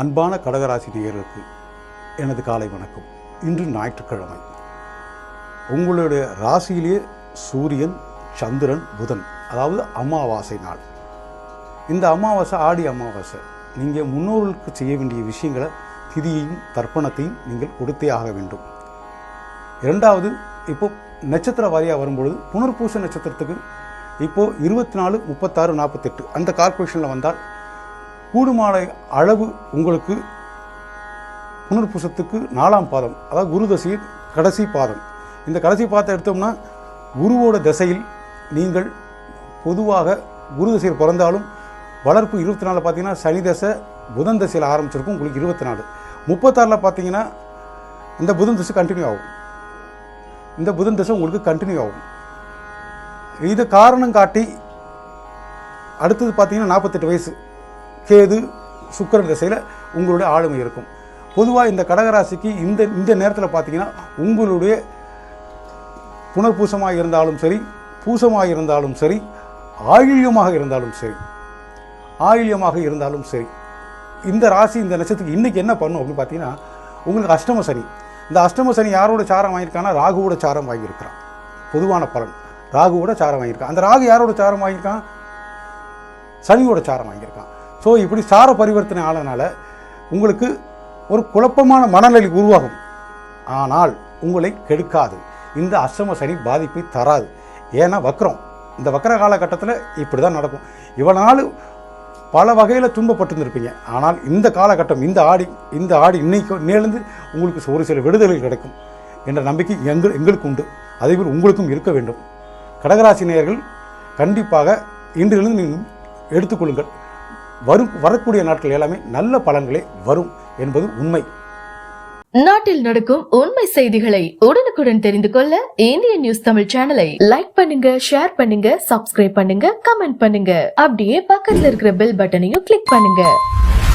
அன்பான கடகராசி நேயர்களுக்கு எனது காலை வணக்கம். இன்று ஞாயிற்றுக்கிழமை. உங்களுடைய ராசியிலே சூரியன், சந்திரன், புதன், அதாவது அமாவாசை நாள். இந்த அமாவாசை ஆடி அமாவாசை. நீங்கள் முன்னோர்களுக்கு செய்ய வேண்டிய விஷயங்களை, திதியையும் தர்ப்பணத்தையும் நீங்கள் கொடுத்தே ஆக வேண்டும். இரண்டாவது, இப்போது நட்சத்திர வாரியாக வரும்பொழுது புனர்பூச நட்சத்திரத்துக்கு இப்போது 24, 36, 48 அந்த கார்பரேஷனில் வந்தால் கூடுமான அளவு உங்களுக்கு புனர்பூசத்துக்கு 4ஆம் பாதம், அதாவது குரு தசையின் கடைசி பாதம். இந்த கடைசி பாதத்தை எடுத்தோம்னா குருவோட தசையில் நீங்கள் பொதுவாக குரு தசையில் பிறந்தாலும் வளர்ப்பு 24 பார்த்தீங்கன்னா சனி தசை புதன் தசையில் ஆரம்பிச்சிருக்கும். உங்களுக்கு 24. 36 பார்த்தீங்கன்னா இந்த புதன் தசை கண்டினியூ ஆகும். இந்த புதன் தசை உங்களுக்கு கண்டினியூ ஆகும். இதை காரணம் காட்டி அடுத்தது பார்த்தீங்கன்னா 48 வயசு கேது சுக்கிரன் திசையில் உங்களுடைய ஆளுமை இருக்கும். பொதுவாக இந்த கடகராசிக்கு இந்த நேரத்தில் பார்த்தீங்கன்னா உங்களுடைய புனர்பூசமாக இருந்தாலும் சரி, பூசமாக இருந்தாலும் சரி, ஆயில்யமாக இருந்தாலும் சரி, இந்த ராசி இந்த நட்சத்திரத்துக்கு இன்றைக்கி என்ன பண்ணும் அப்படின்னு பார்த்தீங்கன்னா உங்களுக்கு அஷ்டம சனி. இந்த அஷ்டம சனி யாரோட சாரம் வாங்கியிருக்கான்னா ராகுவோட சாரம் வாங்கியிருக்கிறான். பொதுவான பலன் ராகுவோட சாரம் வாங்கியிருக்கான். அந்த ராகு யாரோட சாரம் வாங்கியிருக்கான்? சனியோட சாரம் வாங்கியிருக்கான். ஸோ இப்படி சார பரிவர்த்தனை ஆனதுனால உங்களுக்கு ஒரு குழப்பமான மனநிலை உருவாகும். ஆனால் உங்களை கெடுக்காது. இந்த அஷ்டம சனி பாதிப்பை தராது. ஏன்னா வக்ரம், இந்த வக்ர காலகட்டத்தில் இப்படி தான் நடக்கும். இவ்வளோ நாள் பல வகையில் துன்பப்பட்டுருந்துருப்பீங்க. ஆனால் இந்த காலகட்டம், இந்த ஆடி இன்னைக்கு உங்களுக்கு ஒரு சில விடுதலைகள் கிடைக்கும் என்ற நம்பிக்கை எங்களுக்கு உண்டு. அதேபோல் உங்களுக்கும் இருக்க வேண்டும். கடகராசி நேயர்கள் கண்டிப்பாக இன்றிலிருந்து நீங்கள் எடுத்துக்கொள்ளுங்கள். வரக்கூடிய நாட்கள் எல்லாமே நல்ல பலன்களே வரும் என்பது உண்மை. நாட்டில் நடக்கும் உண்மை செய்திகளை உடனுக்குடன் தெரிந்து கொள்ள இந்திய நியூஸ் தமிழ் சேனலை லைக் பண்ணுங்க, ஷேர் பண்ணுங்க, சப்ஸ்கிரைப் பண்ணுங்க, கமெண்ட் பண்ணுங்க. அப்படியே பக்கத்துல இருக்கிற பெல் பட்டனையும் கிளிக் பண்ணுங்க.